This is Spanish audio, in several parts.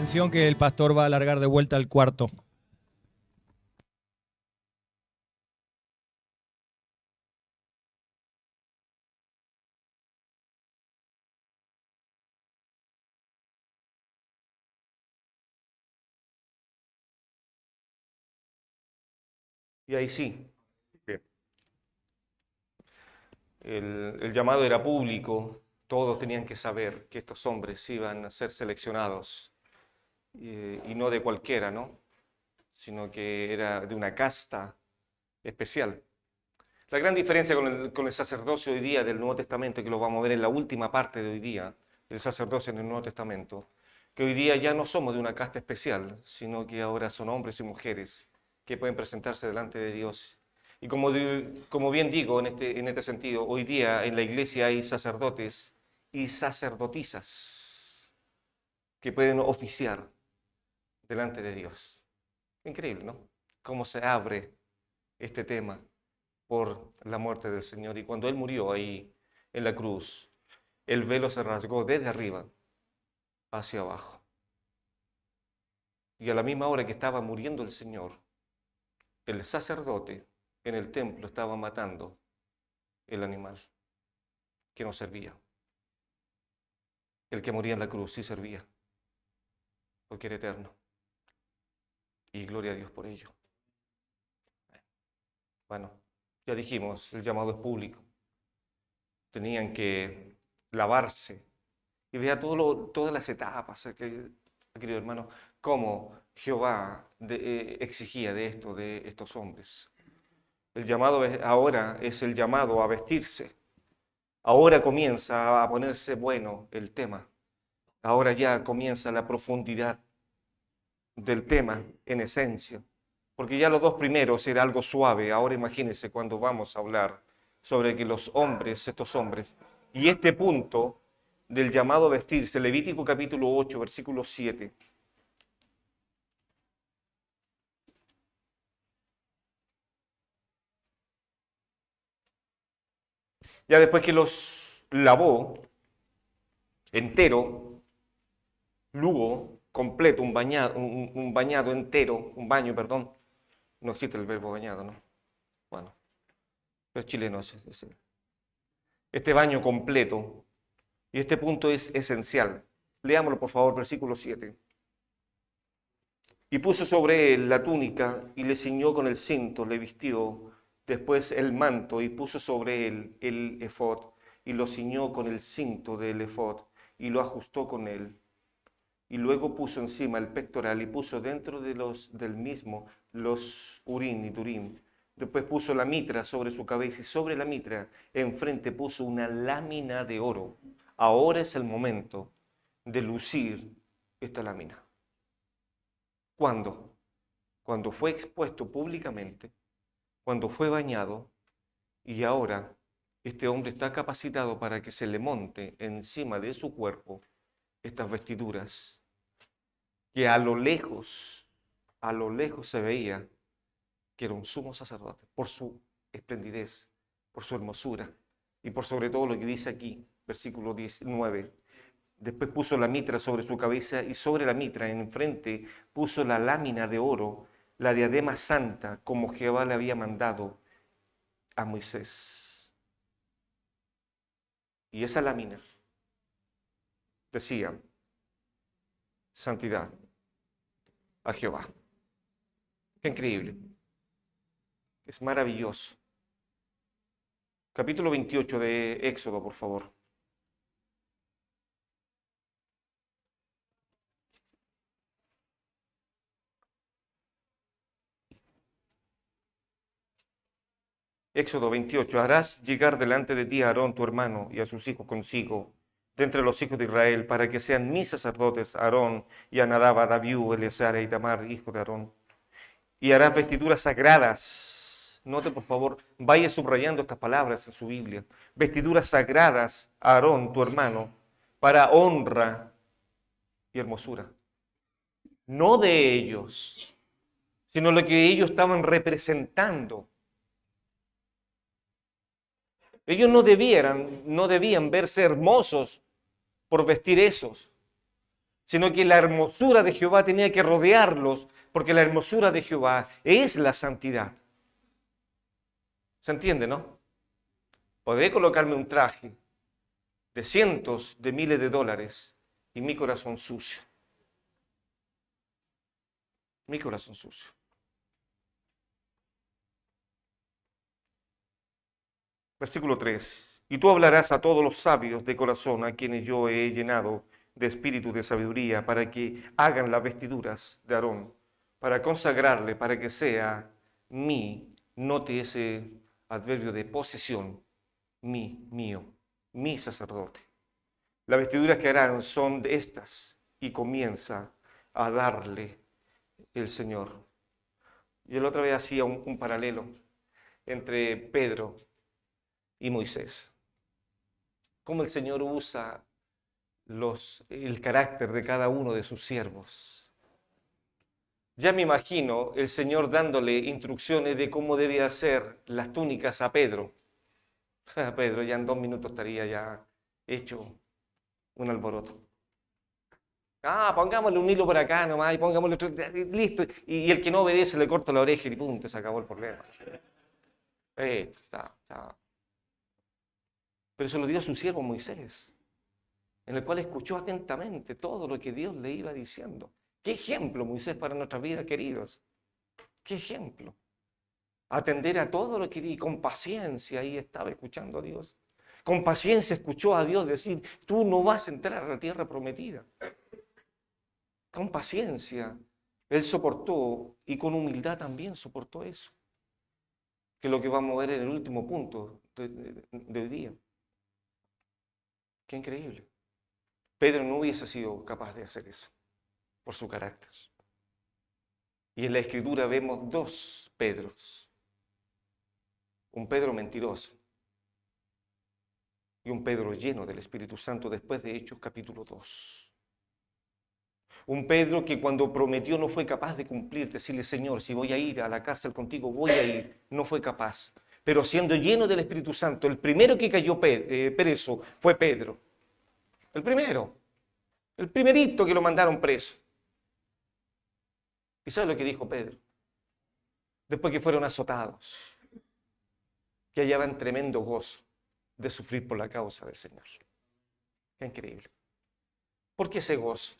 Atención que el pastor va a alargar de vuelta al cuarto. Y ahí sí, bien. El llamado era público, todos tenían que saber que estos hombres iban a ser seleccionados, y no de cualquiera, ¿no? Sino que era de una casta especial. La gran diferencia con el sacerdocio hoy día del Nuevo Testamento, que lo vamos a ver en la última parte de hoy día, del sacerdocio en el Nuevo Testamento, que hoy día ya no somos de una casta especial, sino que ahora son hombres y mujeres que pueden presentarse delante de Dios. Y como bien digo en este sentido, hoy día en la iglesia hay sacerdotes y sacerdotisas que pueden oficiar delante de Dios. Increíble, ¿no? Cómo se abre este tema por la muerte del Señor. Y cuando Él murió ahí en la cruz, el velo se rasgó desde arriba hacia abajo. Y a la misma hora que estaba muriendo el Señor, el sacerdote en el templo estaba matando el animal que no servía. El que moría en la cruz sí servía, porque era eterno. Y gloria a Dios por ello. Bueno, ya dijimos, el llamado es público. Tenían que lavarse. Y vea todas las etapas, querido hermano, cómo Jehová exigía de esto, de estos hombres. El llamado ahora es el llamado a vestirse. Ahora comienza a ponerse bueno el tema. Ahora ya comienza la profundidad del tema en esencia. Porque ya los dos primeros era algo suave. Ahora imagínense cuando vamos a hablar sobre que los hombres, estos hombres, y este punto del llamado a vestirse, Levítico capítulo 8, versículo 7. Ya después que los lavó entero, lugo, completo, un bañado entero, un baño, perdón. No existe el verbo bañado, ¿no? Bueno, pero es chileno ese. Este baño completo, y este punto es esencial. Leámoslo, por favor, versículo 7. Y puso sobre él la túnica y le ciñó con el cinto, le vistió después el manto y puso sobre él el efod y lo ciñó con el cinto del efod y lo ajustó con él. Y luego puso encima el pectoral y puso dentro del mismo los urín y turín. Después puso la mitra sobre su cabeza y sobre la mitra enfrente puso una lámina de oro. Ahora es el momento de lucir esta lámina. ¿Cuándo? Cuando fue expuesto públicamente, cuando fue bañado, y ahora este hombre está capacitado para que se le monte encima de su cuerpo estas vestiduras, que a lo lejos se veía que era un sumo sacerdote, por su esplendidez, por su hermosura, y por sobre todo lo que dice aquí, versículo 19. Después puso la mitra sobre su cabeza y sobre la mitra en frente puso la lámina de oro, la diadema santa, como Jehová le había mandado a Moisés. Y esa lámina decía, santidad a Jehová. Qué increíble. Es maravilloso. Capítulo 28 de Éxodo, por favor. Éxodo 28. Harás llegar delante de ti a Aarón tu hermano y a sus hijos consigo, de entre los hijos de Israel, para que sean mis sacerdotes Aarón y a Nadab, a Abiú, Eleazar y Itamar, hijo de Aarón. Y harás vestiduras sagradas. Note, por favor, vaya subrayando estas palabras en su Biblia. Vestiduras sagradas a Aarón, tu hermano, para honra y hermosura. No de ellos, sino lo que ellos estaban representando. Ellos no debían verse hermosos por vestir esos, sino que la hermosura de Jehová tenía que rodearlos, porque la hermosura de Jehová es la santidad. ¿Se entiende, no? Podré colocarme un traje de cientos de miles de dólares y mi corazón sucio. Mi corazón sucio. Versículo 3. Y tú hablarás a todos los sabios de corazón, a quienes yo he llenado de espíritu de sabiduría, para que hagan las vestiduras de Aarón, para consagrarle, para que sea mi, note ese adverbio de posesión, mío, mi sacerdote. Las vestiduras que harán son de estas, y comienza a darle el Señor. Yo la otra vez hacía un paralelo entre Pedro y Moisés. Cómo el Señor usa el carácter de cada uno de sus siervos. Ya me imagino el Señor dándole instrucciones de cómo debía hacer las túnicas a Pedro. Pedro ya en 2 minutos estaría ya hecho un alboroto. Pongámosle un hilo por acá nomás y pongámosle otro, listo. Y el que no obedece le corta la oreja y punto, se acabó el problema. Está. Pero se lo dio a su siervo Moisés, en el cual escuchó atentamente todo lo que Dios le iba diciendo. ¿Qué ejemplo, Moisés, para nuestra vida, queridos? ¿Qué ejemplo? Atender a todo lo que di, con paciencia ahí estaba escuchando a Dios. Con paciencia escuchó a Dios decir, tú no vas a entrar a la tierra prometida. Con paciencia, él soportó y con humildad también soportó eso. Que es lo que vamos a ver en el último punto de hoy día. Qué increíble. Pedro no hubiese sido capaz de hacer eso por su carácter. Y en la Escritura vemos 2 Pedros. Un Pedro mentiroso y un Pedro lleno del Espíritu Santo después de Hechos capítulo 2. Un Pedro que cuando prometió no fue capaz de cumplir, decirle, Señor, si voy a ir a la cárcel contigo, voy a ir. No fue capaz. Pero siendo lleno del Espíritu Santo, el primero que cayó preso fue Pedro. El primero. El primerito que lo mandaron preso. ¿Y sabe lo que dijo Pedro? Después que fueron azotados, que hallaban tremendo gozo de sufrir por la causa del Señor. Qué increíble. ¿Por qué ese gozo?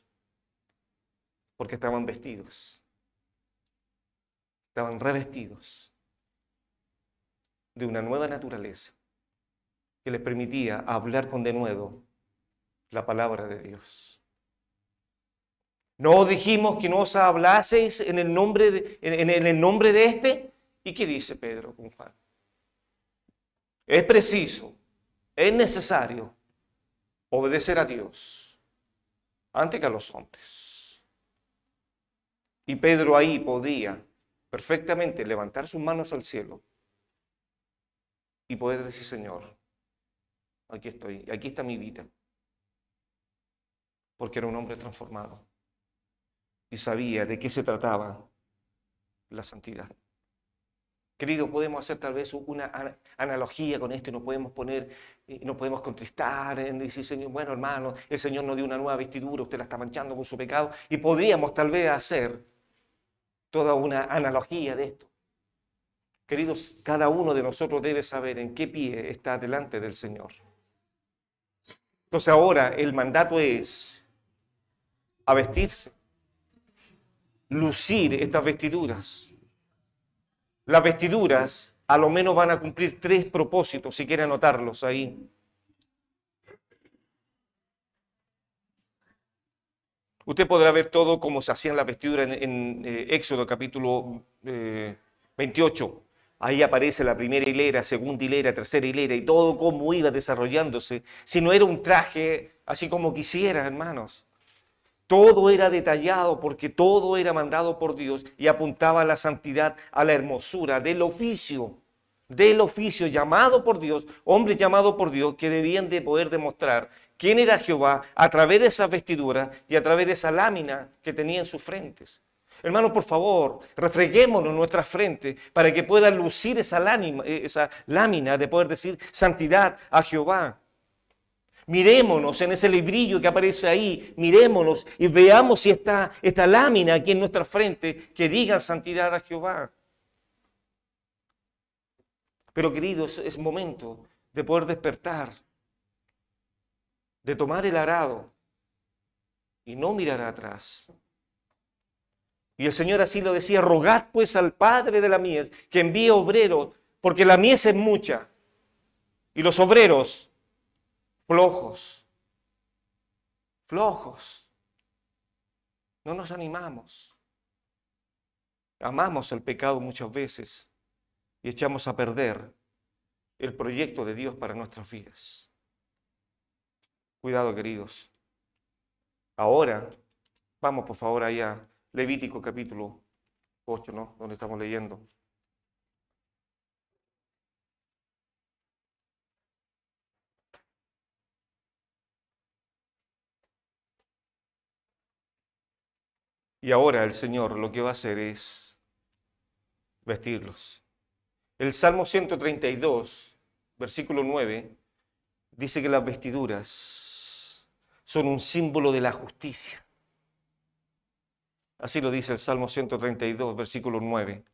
Porque estaban vestidos, estaban revestidos de una nueva naturaleza que les permitía hablar con denuedo la palabra de Dios. ¿No dijimos que no os hablaseis en el nombre de este? ¿Y qué dice Pedro con Juan? Es preciso, es necesario obedecer a Dios antes que a los hombres. Y Pedro ahí podía perfectamente levantar sus manos al cielo y poder decir, Señor, aquí estoy, aquí está mi vida. Porque era un hombre transformado y sabía de qué se trataba la santidad. Querido, podemos hacer tal vez una analogía con esto y nos podemos nos podemos contristar en decir, Señor, bueno hermano, el Señor nos dio una nueva vestidura, usted la está manchando con su pecado, y podríamos tal vez hacer toda una analogía de esto. Queridos, cada uno de nosotros debe saber en qué pie está delante del Señor. Entonces ahora el mandato es a vestirse, lucir estas vestiduras. Las vestiduras a lo menos van a cumplir 3 propósitos, si quieren anotarlos ahí. Usted podrá ver todo cómo se hacían las vestiduras en Éxodo capítulo 28. Ahí aparece la primera hilera, segunda hilera, tercera hilera y todo cómo iba desarrollándose. Si no era un traje así como quisiera, hermanos. Todo era detallado porque todo era mandado por Dios y apuntaba a la santidad, a la hermosura del oficio llamado por Dios, hombres llamados por Dios que debían de poder demostrar quién era Jehová a través de esas vestiduras y a través de esa lámina que tenía en sus frentes. Hermanos, por favor, refreguémonos nuestras frentes para que pueda lucir esa lámina de poder decir santidad a Jehová. Mirémonos en ese librillo que aparece ahí, mirémonos y veamos si está esta lámina aquí en nuestra frente que diga santidad a Jehová. Pero queridos, es momento de poder despertar, de tomar el arado y no mirar atrás. Y el Señor así lo decía: rogad pues al Padre de la mies que envíe obreros, porque la mies es mucha y los obreros flojos. No nos animamos. Amamos el pecado muchas veces y echamos a perder el proyecto de Dios para nuestras vidas. Cuidado, queridos. Ahora, vamos por favor allá, Levítico capítulo 8, ¿no? Donde estamos leyendo. Y ahora el Señor lo que va a hacer es vestirlos. El Salmo 132, versículo 9, dice que las vestiduras son un símbolo de la justicia. Así lo dice el Salmo 132, versículo 9.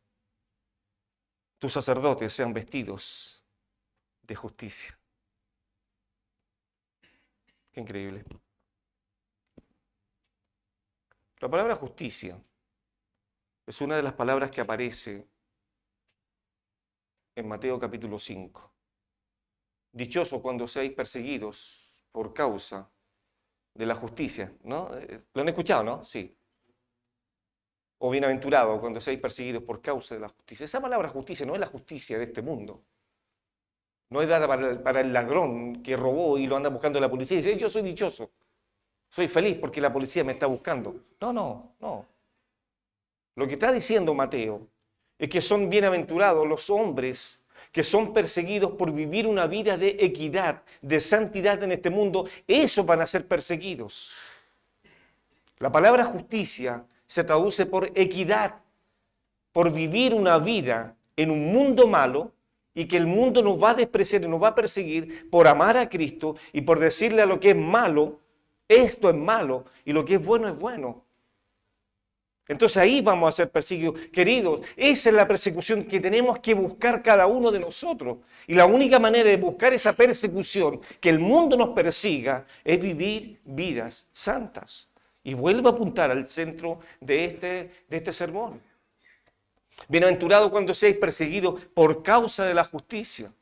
Tus sacerdotes sean vestidos de justicia. Qué increíble. La palabra justicia es una de las palabras que aparece en Mateo capítulo 5. Dichoso cuando seáis perseguidos por causa de la justicia, ¿no? ¿Lo han escuchado, no? Sí. O bienaventurado cuando seáis perseguidos por causa de la justicia. Esa palabra justicia no es la justicia de este mundo. No es dada para el ladrón que robó y lo anda buscando la policía y dice: yo soy dichoso, soy feliz porque la policía me está buscando. No. Lo que está diciendo Mateo es que son bienaventurados los hombres que son perseguidos por vivir una vida de equidad, de santidad en este mundo. Esos van a ser perseguidos. La palabra justicia se traduce por equidad, por vivir una vida en un mundo malo y que el mundo nos va a despreciar y nos va a perseguir por amar a Cristo y por decirle a lo que es malo: esto es malo, y lo que es bueno. Entonces ahí vamos a ser perseguidos. Queridos, esa es la persecución que tenemos que buscar cada uno de nosotros. Y la única manera de buscar esa persecución, que el mundo nos persiga, es vivir vidas santas. Y vuelvo a apuntar al centro de este sermón. Bienaventurado cuando seáis perseguidos por causa de la justicia.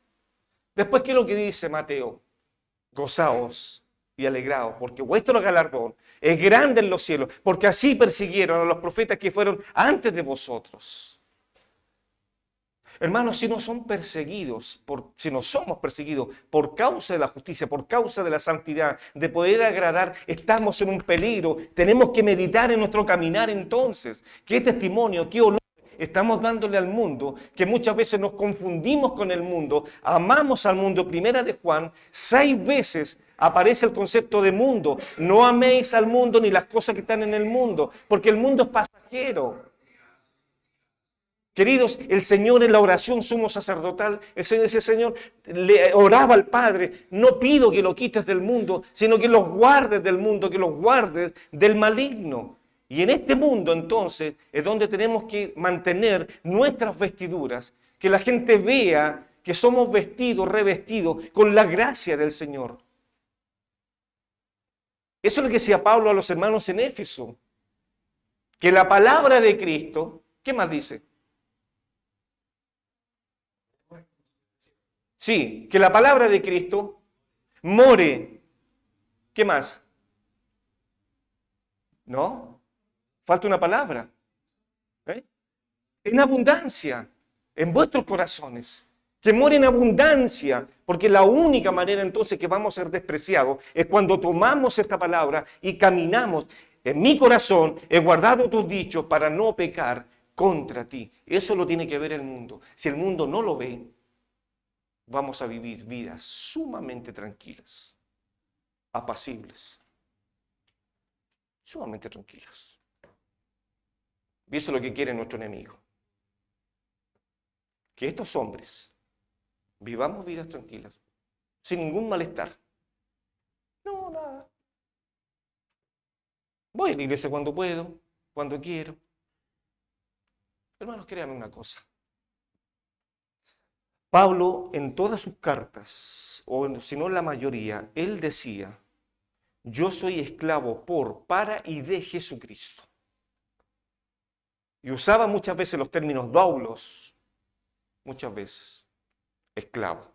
Después, ¿qué es lo que dice Mateo? Gozaos y alegraos, porque vuestro galardón es grande en los cielos, porque así persiguieron a los profetas que fueron antes de vosotros. Hermanos, si no somos perseguidos por causa de la justicia, por causa de la santidad, de poder agradar, estamos en un peligro. Tenemos que meditar en nuestro caminar entonces. ¿Qué testimonio, qué olor estamos dándole al mundo? Que muchas veces nos confundimos con el mundo, amamos al mundo. Primera de Juan, 6 veces aparece el concepto de mundo. No améis al mundo ni las cosas que están en el mundo, porque el mundo es pasajero. Queridos, el Señor en la oración sumo sacerdotal, el Señor dice: Señor, le oraba al Padre: no pido que lo quites del mundo, sino que los guardes del mundo, que los guardes del maligno. Y en este mundo entonces es donde tenemos que mantener nuestras vestiduras, que la gente vea que somos vestidos, revestidos con la gracia del Señor. Eso es lo que decía Pablo a los hermanos en Éfeso, que la palabra de Cristo, ¿qué más dice? Sí, que la palabra de Cristo more. ¿Qué más? ¿No? Falta una palabra. En abundancia, en vuestros corazones. Que more en abundancia, porque la única manera entonces que vamos a ser despreciados es cuando tomamos esta palabra y caminamos. En mi corazón he guardado tus dichos para no pecar contra ti. Eso lo tiene que ver el mundo. Si el mundo no lo ve, vamos a vivir vidas sumamente tranquilas, apacibles, sumamente tranquilas. Y eso es lo que quiere nuestro enemigo. Que estos hombres vivamos vidas tranquilas, sin ningún malestar, No, nada. Voy a la iglesia cuando puedo, cuando quiero. Hermanos, créanme una cosa. Pablo, en todas sus cartas, o si no la mayoría, él decía, yo soy esclavo para y de Jesucristo. Y usaba muchas veces los términos doulos, muchas veces, esclavo.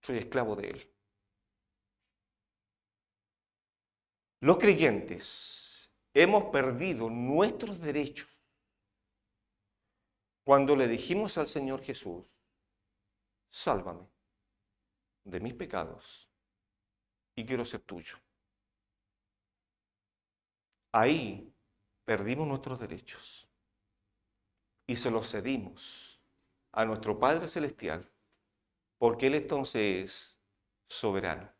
Soy esclavo de él. Los creyentes hemos perdido nuestros derechos cuando le dijimos al Señor Jesús, sálvame de mis pecados y quiero ser tuyo. Ahí perdimos nuestros derechos y se los cedimos a nuestro Padre Celestial porque Él entonces es soberano.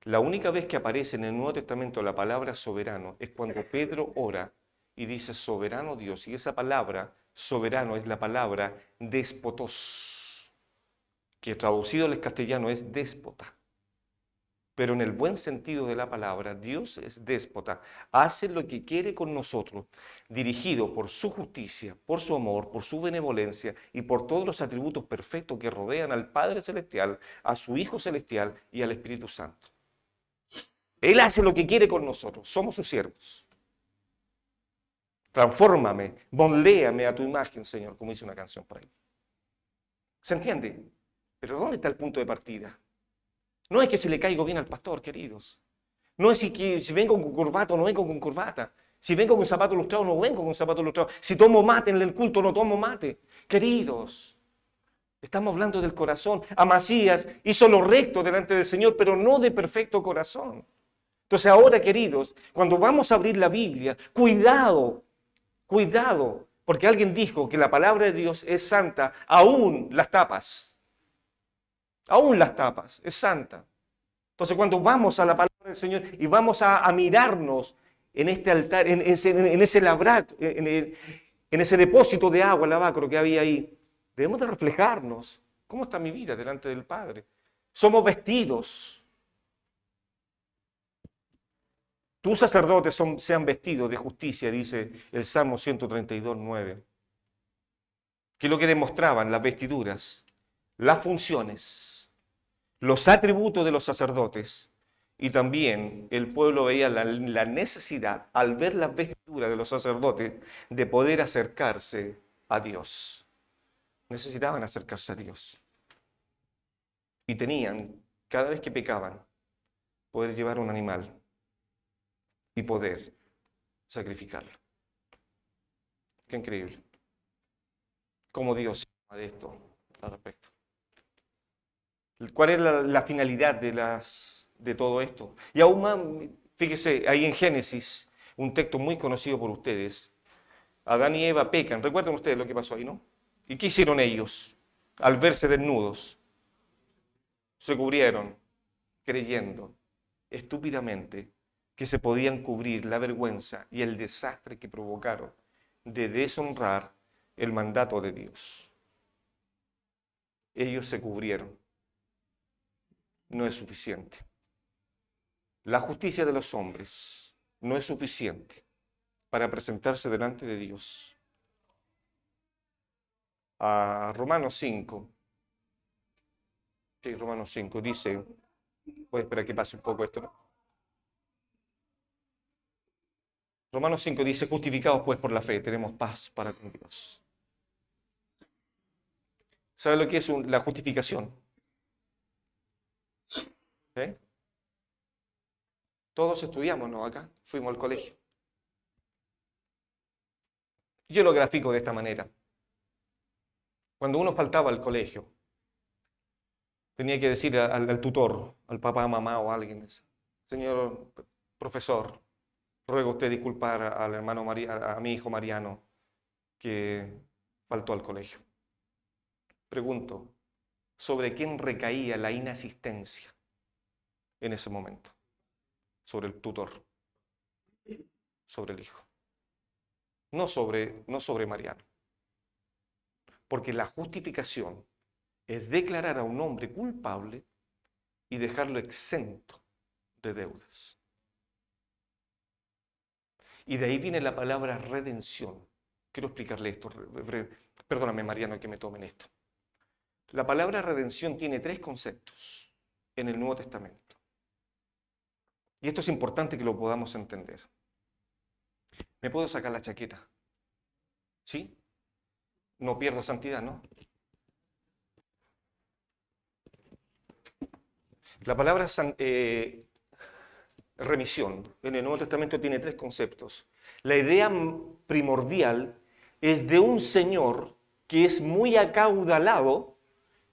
La única vez que aparece en el Nuevo Testamento la palabra soberano es cuando Pedro ora y dice soberano Dios. Y esa palabra soberano es la palabra despotos, que traducido al castellano es déspota. Pero en el buen sentido de la palabra, Dios es déspota, hace lo que quiere con nosotros, dirigido por su justicia, por su amor, por su benevolencia y por todos los atributos perfectos que rodean al Padre Celestial, a su Hijo Celestial y al Espíritu Santo. Él hace lo que quiere con nosotros, somos sus siervos. Transfórmame, moldéame a tu imagen, Señor, como dice una canción por ahí. ¿Se entiende? Pero ¿dónde está el punto de partida? No es que se le caigo bien al pastor, queridos. No es si vengo con corbata o no vengo con corbata. Si vengo con zapatos lustrados o no vengo con zapatos lustrados. Si tomo mate en el culto o no tomo mate. Queridos, estamos hablando del corazón. Amasías hizo lo recto delante del Señor, pero no de perfecto corazón. Entonces ahora, queridos, cuando vamos a abrir la Biblia, cuidado, porque alguien dijo que la palabra de Dios es santa, aún las tapas, es santa. Entonces cuando vamos a la palabra del Señor y vamos a mirarnos en este altar, en ese lavacro, en ese depósito de agua, el lavacro que había ahí, debemos de reflejarnos. ¿Cómo está mi vida delante del Padre? Somos vestidos. Tus sacerdotes sean vestidos de justicia, dice el Salmo 132:9. Que es lo que demostraban las vestiduras, las funciones, los atributos de los sacerdotes. Y también el pueblo veía la necesidad, al ver las vestiduras de los sacerdotes, de poder acercarse a Dios. Necesitaban acercarse a Dios. Y tenían, cada vez que pecaban, poder llevar un animal y poder sacrificarlo. Qué increíble. Cómo Dios habla de esto al respecto. ¿Cuál es la finalidad de todo esto? Y aún más, fíjese, ahí en Génesis, un texto muy conocido por ustedes. Adán y Eva pecan. ¿Recuerdan ustedes lo que pasó ahí, no? ¿Y qué hicieron ellos al verse desnudos? Se cubrieron, creyendo estúpidamente que se podían cubrir la vergüenza y el desastre que provocaron de deshonrar el mandato de Dios. Ellos se cubrieron. No es suficiente. La justicia de los hombres no es suficiente para presentarse delante de Dios. A Romanos 5, sí, Romanos 5 dice, voy a esperar que pase un poco esto, ¿no? Romanos 5 dice, justificados pues por la fe, tenemos paz para con Dios. ¿Sabe lo que es la justificación? ¿Eh? Todos estudiamos, ¿no? Acá fuimos al colegio. Yo lo grafico de esta manera. Cuando uno faltaba al colegio, tenía que decir al tutor, al papá, mamá o a alguien, señor profesor, ruego usted disculpar al hermano a mi hijo Mariano que faltó al colegio. Pregunto, ¿sobre quién recaía la inasistencia en ese momento? Sobre el tutor, sobre el hijo. No sobre Mariano. Porque la justificación es declarar a un hombre culpable y dejarlo exento de deudas. Y de ahí viene la palabra redención. Quiero explicarle esto. Perdóname, Mariano, que me tomen esto. La palabra redención tiene 3 conceptos en el Nuevo Testamento. Y esto es importante que lo podamos entender. ¿Me puedo sacar la chaqueta? ¿Sí? No pierdo santidad, ¿no? La palabra remisión en el Nuevo Testamento tiene 3 conceptos. La idea primordial es de un señor que es muy acaudalado,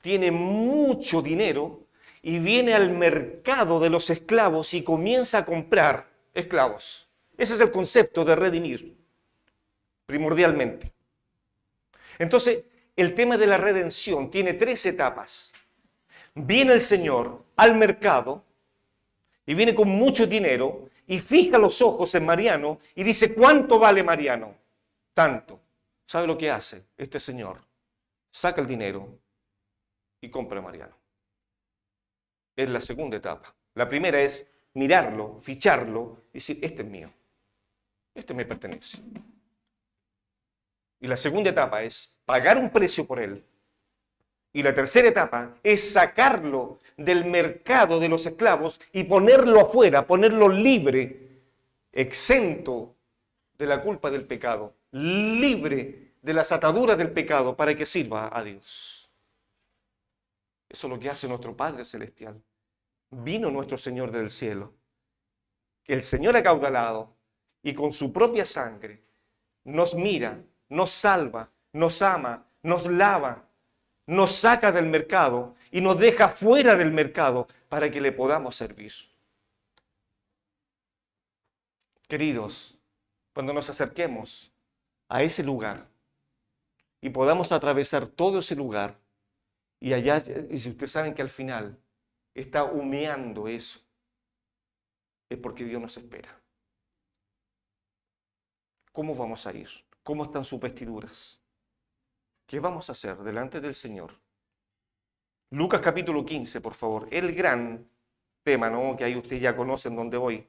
tiene mucho dinero y viene al mercado de los esclavos y comienza a comprar esclavos. Ese es el concepto de redimir, primordialmente. Entonces, el tema de la redención tiene 3 etapas. Viene el Señor al mercado y viene con mucho dinero y fija los ojos en Mariano y dice, ¿cuánto vale Mariano? Tanto. ¿Sabe lo que hace este señor? Saca el dinero y compra a Mariano. Es la segunda etapa. La primera es mirarlo, ficharlo y decir, este es mío. Este me pertenece. Y la segunda etapa es pagar un precio por él. Y la tercera etapa es sacarlo del mercado de los esclavos y ponerlo afuera, ponerlo libre, exento de la culpa del pecado, libre de las ataduras del pecado para que sirva a Dios. Eso es lo que hace nuestro Padre Celestial. Vino nuestro Señor del cielo, el Señor acaudalado, y con su propia sangre nos mira, nos salva, nos ama, nos lava, nos saca del mercado y nos deja fuera del mercado para que le podamos servir. Queridos, cuando nos acerquemos a ese lugar y podamos atravesar todo ese lugar, y allá, y si ustedes saben que al final está humeando eso, es porque Dios nos espera. ¿Cómo vamos a ir? ¿Cómo están sus vestiduras? ¿Qué vamos a hacer delante del Señor? Lucas capítulo 15, por favor. El gran tema, ¿no? Que ahí ustedes ya conocen dónde voy.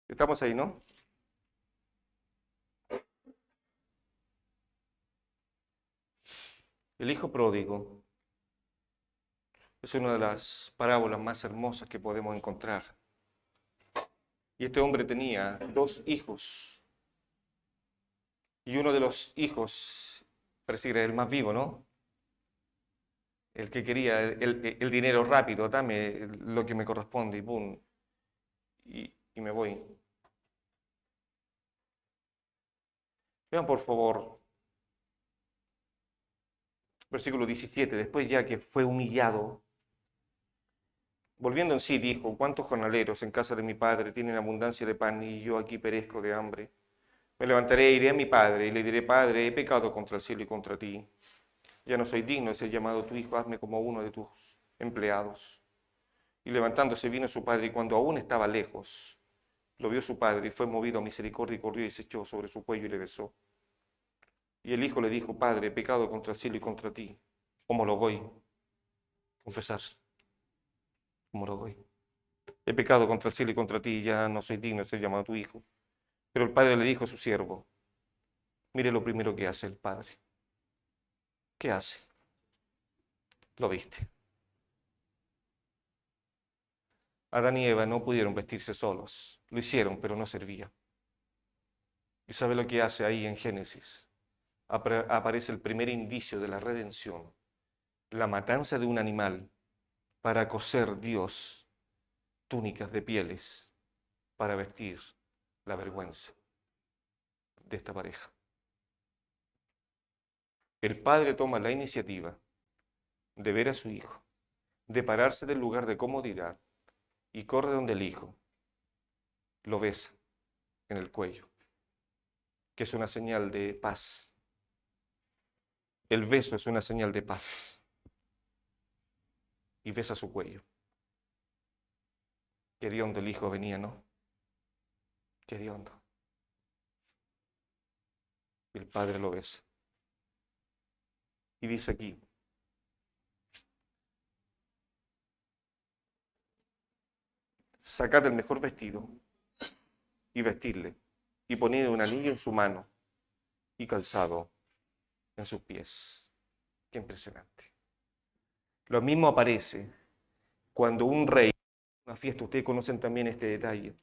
Estamos ahí, ¿no? El hijo pródigo es una de las parábolas más hermosas que podemos encontrar. Y este hombre tenía 2 hijos. Y uno de los hijos, parece que era el más vivo, ¿no? El que quería el dinero rápido, dame lo que me corresponde y ¡pum! Y me voy. Vean por favor, versículo 17, después ya que fue humillado, volviendo en sí dijo, ¿cuántos jornaleros en casa de mi padre tienen abundancia de pan y yo aquí perezco de hambre? Me levantaré e iré a mi padre y le diré, Padre, he pecado contra el cielo y contra ti. Ya no soy digno de ser llamado tu hijo, hazme como uno de tus empleados. Y levantándose vino su padre y cuando aún estaba lejos, lo vio su padre y fue movido a misericordia y corrió y se echó sobre su cuello y le besó. Y el hijo le dijo, Padre, he pecado contra el cielo y contra ti. ¿Cómo lo voy? Confesar. ¿Cómo lo voy? He pecado contra el cielo y contra ti y ya no soy digno de ser llamado tu hijo. Pero el padre le dijo a su siervo, mire lo primero que hace el padre. ¿Qué hace? Lo viste. Adán y Eva no pudieron vestirse solos. Lo hicieron, pero no servía. ¿Y sabe lo que hace ahí en Génesis? Aparece el primer indicio de la redención, la matanza de un animal para coser Dios túnicas de pieles para vestir la vergüenza de esta pareja. El padre toma la iniciativa de ver a su hijo, de pararse del lugar de comodidad y corre donde el hijo, lo besa en el cuello, que es una señal de paz. El beso es una señal de paz. Y besa su cuello. Qué hediondo el hijo venía, ¿no? Qué hediondo. Y el padre lo besa. Y dice aquí, sacad el mejor vestido y vestirle, y poned un anillo en su mano y calzado en sus pies. Qué impresionante. Lo mismo aparece cuando un rey, una fiesta, ustedes conocen también este detalle,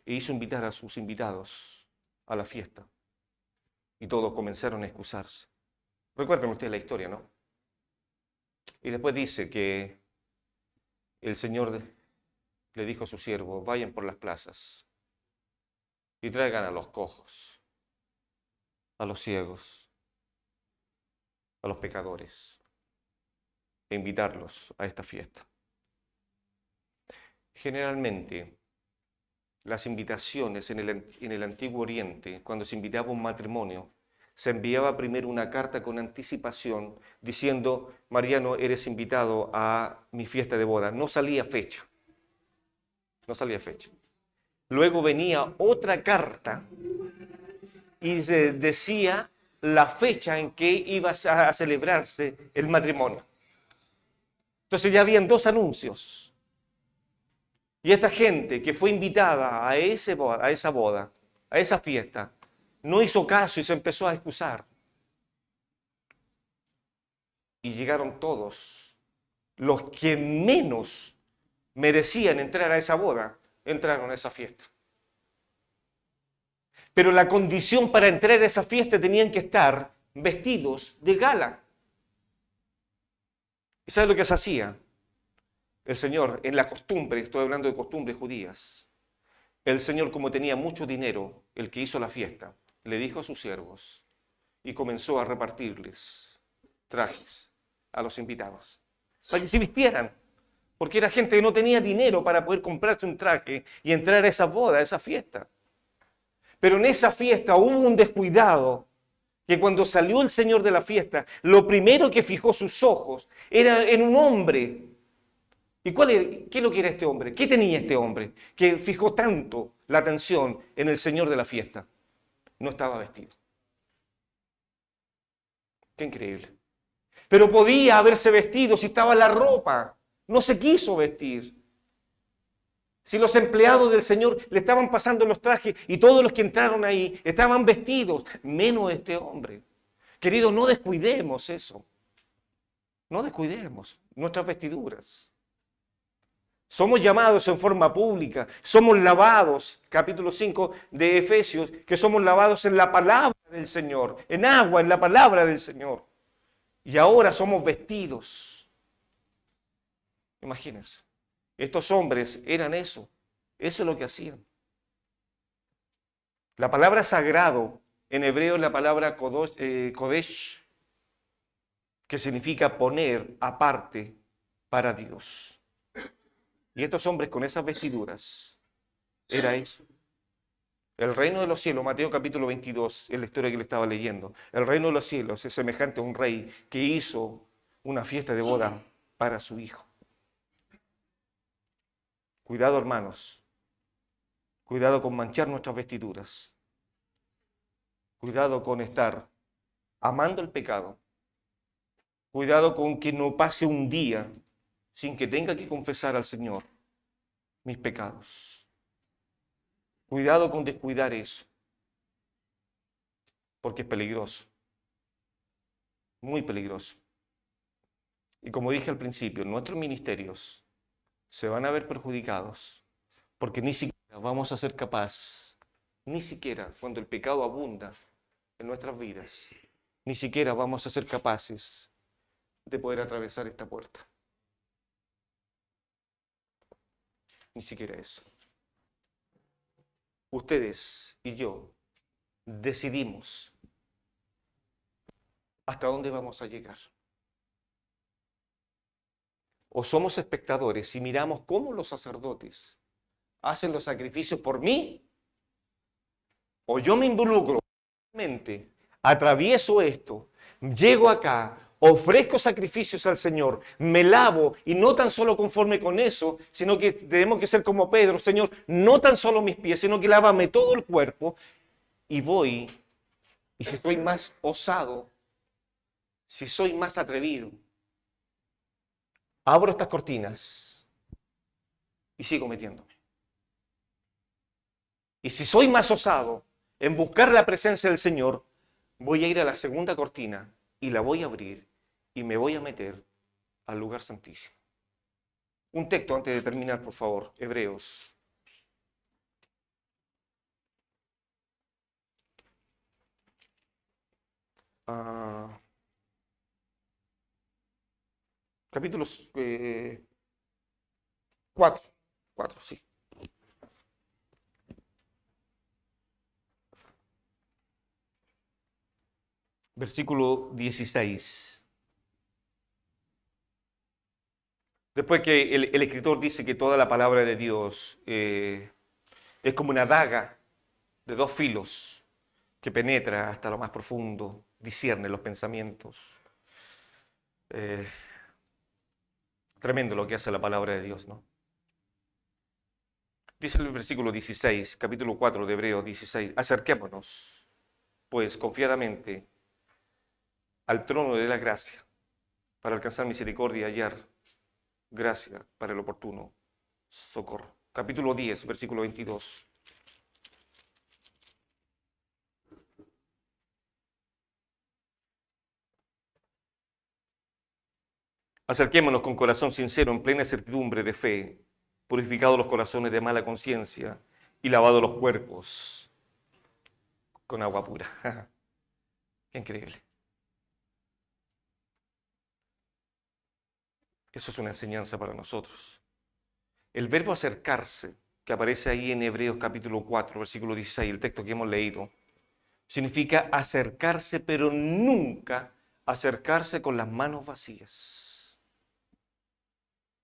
e hizo invitar a sus invitados a la fiesta, y todos comenzaron a excusarse. Recuerdan ustedes la historia, ¿no? Y después dice que el Señor le dijo a sus siervos, vayan por las plazas y traigan a los cojos, a los ciegos, a los pecadores, e invitarlos a esta fiesta. Generalmente, las invitaciones en el Antiguo Oriente, cuando se invitaba a un matrimonio, se enviaba primero una carta con anticipación diciendo, Mariano, eres invitado a mi fiesta de boda. No salía fecha. No salía fecha. Luego venía otra carta y se decía la fecha en que iba a celebrarse el matrimonio. Entonces ya habían dos anuncios. Y esta gente que fue invitada a esa boda, a esa fiesta, no hizo caso y se empezó a excusar. Y llegaron todos, los que menos merecían entrar a esa boda, entraron a esa fiesta. Pero la condición para entrar a esa fiesta tenían que estar vestidos de gala. ¿Y sabe lo que se hacía? El Señor, en la costumbre, estoy hablando de costumbres judías, el Señor, como tenía mucho dinero, el que hizo la fiesta, le dijo a sus siervos y comenzó a repartirles trajes a los invitados, para que se vistieran, porque era gente que no tenía dinero para poder comprarse un traje y entrar a esa boda, a esa fiesta. Pero en esa fiesta hubo un descuidado, que cuando salió el Señor de la fiesta, lo primero que fijó sus ojos era en un hombre. ¿Y qué es lo que era este hombre? ¿Qué tenía este hombre que fijó tanto la atención en el Señor de la fiesta? No estaba vestido. Qué increíble. Pero podía haberse vestido si estaba la ropa. No se quiso vestir. Si los empleados del Señor le estaban pasando los trajes y todos los que entraron ahí estaban vestidos, menos este hombre. Queridos, no descuidemos eso. No descuidemos nuestras vestiduras. Somos llamados en forma pública, somos lavados, capítulo 5 de Efesios, que somos lavados en la palabra del Señor, en agua, en la palabra del Señor. Y ahora somos vestidos. Imagínense, estos hombres eran eso es lo que hacían. La palabra sagrado en hebreo es la palabra kodesh, que significa poner aparte para Dios. Y estos hombres con esas vestiduras, era eso. El reino de los cielos, Mateo capítulo 22, es la historia que le estaba leyendo. El reino de los cielos es semejante a un rey que hizo una fiesta de boda para su hijo. Cuidado, hermanos. Cuidado con manchar nuestras vestiduras. Cuidado con estar amando el pecado. Cuidado con que no pase un día sin que tenga que confesar al Señor mis pecados. Cuidado con descuidar eso, porque es peligroso, muy peligroso. Y como dije al principio, nuestros ministerios se van a ver perjudicados, porque ni siquiera vamos a ser capaces, ni siquiera cuando el pecado abunda en nuestras vidas, ni siquiera vamos a ser capaces de poder atravesar esta puerta. Ni siquiera eso. Ustedes y yo decidimos hasta dónde vamos a llegar. O somos espectadores y miramos cómo los sacerdotes hacen los sacrificios por mí O yo me involucro, atravieso esto, llego acá, ofrezco sacrificios al Señor, me lavo y no tan solo conforme con eso, sino que tenemos que ser como Pedro, Señor, no tan solo mis pies, sino que lávame todo el cuerpo y voy, y si soy más osado, si soy más atrevido, abro estas cortinas y sigo metiéndome. Y si soy más osado en buscar la presencia del Señor, voy a ir a la segunda cortina y la voy a abrir y me voy a meter al lugar santísimo. Un texto antes de terminar, por favor. Hebreos. Capítulos 4. 4, sí. Versículo 16. Después que el escritor dice que toda la palabra de Dios es como una daga de dos filos que penetra hasta lo más profundo, discierne los pensamientos. Tremendo lo que hace la palabra de Dios, ¿no? Dice el versículo 16, capítulo 4 de Hebreos 16, acerquémonos, pues, confiadamente al trono de la gracia, para alcanzar misericordia y hallar gracia para el oportuno socorro. Capítulo 10, versículo 22. Acerquémonos con corazón sincero, en plena certidumbre de fe, purificados los corazones de mala conciencia y lavados los cuerpos con agua pura. Qué increíble. Eso es una enseñanza para nosotros. El verbo acercarse, que aparece ahí en Hebreos capítulo 4, versículo 16, el texto que hemos leído, significa acercarse, pero nunca acercarse con las manos vacías.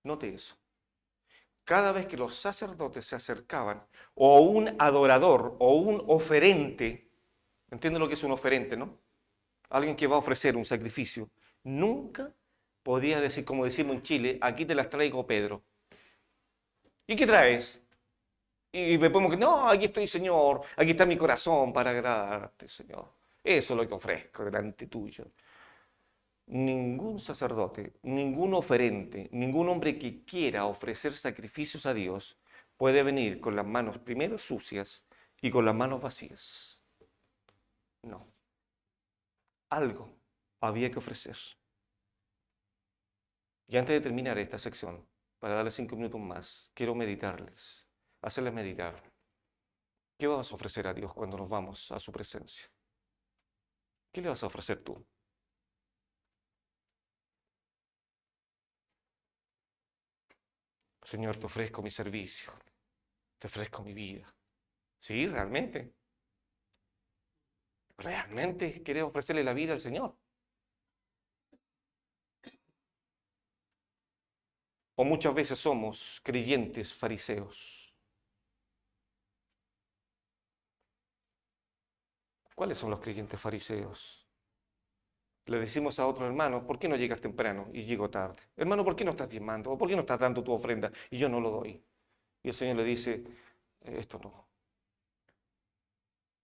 Note eso. Cada vez que los sacerdotes se acercaban, o un adorador, o un oferente, ¿entienden lo que es un oferente, no? Alguien que va a ofrecer un sacrificio, nunca podía decir, como decimos en Chile, aquí te las traigo, Pedro. ¿Y qué traes? Y me podemos decir, no, aquí estoy, Señor, aquí está mi corazón para agradarte, Señor. Eso es lo que ofrezco delante tuyo. Ningún sacerdote, ningún oferente, ningún hombre que quiera ofrecer sacrificios a Dios puede venir con las manos primero sucias y con las manos vacías. No. Algo había que ofrecer. Y antes de terminar esta sección, para darles 5 minutos más, quiero meditarles, hacerles meditar. ¿Qué vas a ofrecer a Dios cuando nos vamos a su presencia? ¿Qué le vas a ofrecer tú? Señor, te ofrezco mi servicio, te ofrezco mi vida. ¿Sí? ¿Realmente? ¿Realmente quieres ofrecerle la vida al Señor? O muchas veces somos creyentes fariseos. ¿Cuáles son los creyentes fariseos? Le decimos a otro hermano, ¿por qué no llegas temprano y llego tarde? Hermano, ¿por qué no estás diezmando? ¿O por qué no estás dando tu ofrenda y yo no lo doy? Y el Señor le dice, esto no.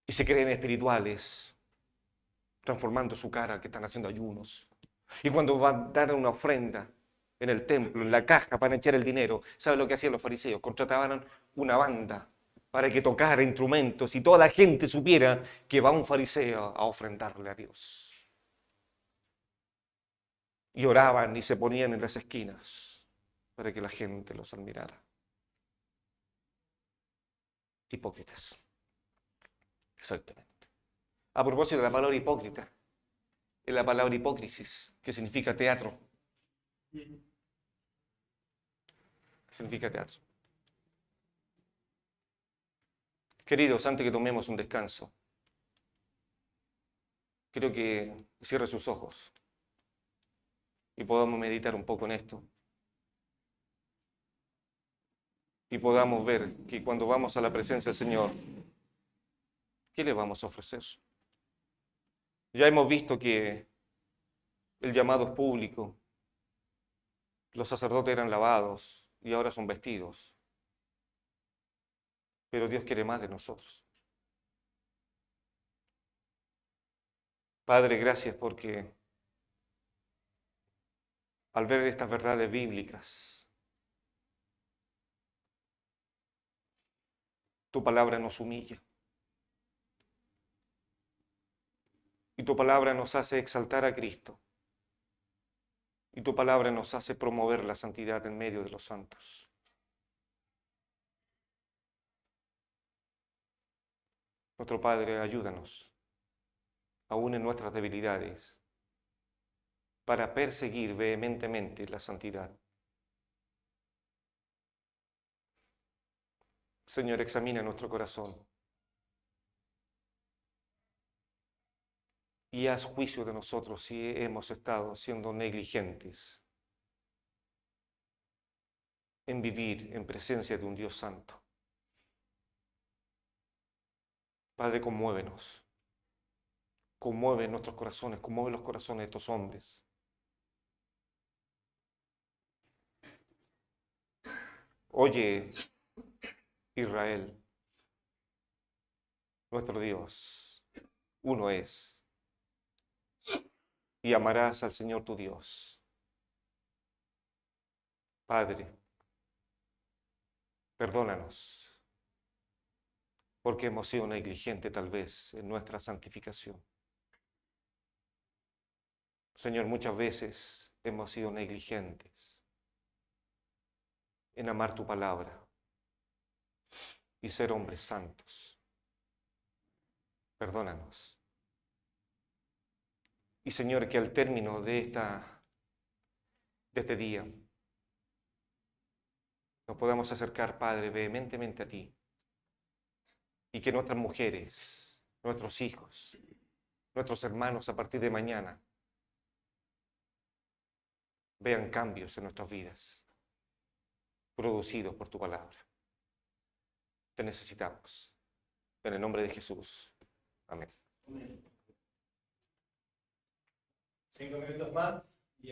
Y se creen espirituales, transformando su cara, que están haciendo ayunos. Y cuando van a dar una ofrenda en el templo, en la caja para echar el dinero, ¿sabe lo que hacían los fariseos? Contrataban una banda para que tocara instrumentos y toda la gente supiera que va un fariseo a ofrendarle a Dios. Y oraban y se ponían en las esquinas para que la gente los admirara. Hipócritas. Exactamente. A propósito de la palabra hipócrita, es la palabra hipócrisis, que significa teatro. Significa teatro. Queridos, antes que tomemos un descanso, quiero que cierre sus ojos y podamos meditar un poco en esto. Y podamos ver que cuando vamos a la presencia del Señor, ¿qué le vamos a ofrecer? Ya hemos visto que el llamado es público, los sacerdotes eran lavados y ahora son vestidos, pero Dios quiere más de nosotros. Padre, gracias porque al ver estas verdades bíblicas, tu palabra nos humilla y tu palabra nos hace exaltar a Cristo y tu palabra nos hace promover la santidad en medio de los santos. Nuestro Padre, ayúdanos, aún en nuestras debilidades, para perseguir vehementemente la santidad. Señor, examina nuestro corazón y haz juicio de nosotros si hemos estado siendo negligentes en vivir en presencia de un Dios santo. Padre, conmuévenos, conmueve nuestros corazones, conmueve los corazones de estos hombres. Oye, Israel, nuestro Dios, uno es, y amarás al Señor tu Dios. Padre, perdónanos, porque hemos sido negligentes tal vez en nuestra santificación. Señor, muchas veces hemos sido negligentes en amar tu palabra y ser hombres santos. Perdónanos. Y Señor, que al término de este día nos podamos acercar, Padre, vehementemente a ti y que nuestras mujeres, nuestros hijos, nuestros hermanos a partir de mañana vean cambios en nuestras vidas producidos por tu palabra. Te necesitamos. En el nombre de Jesús. Amén. 5 minutos más y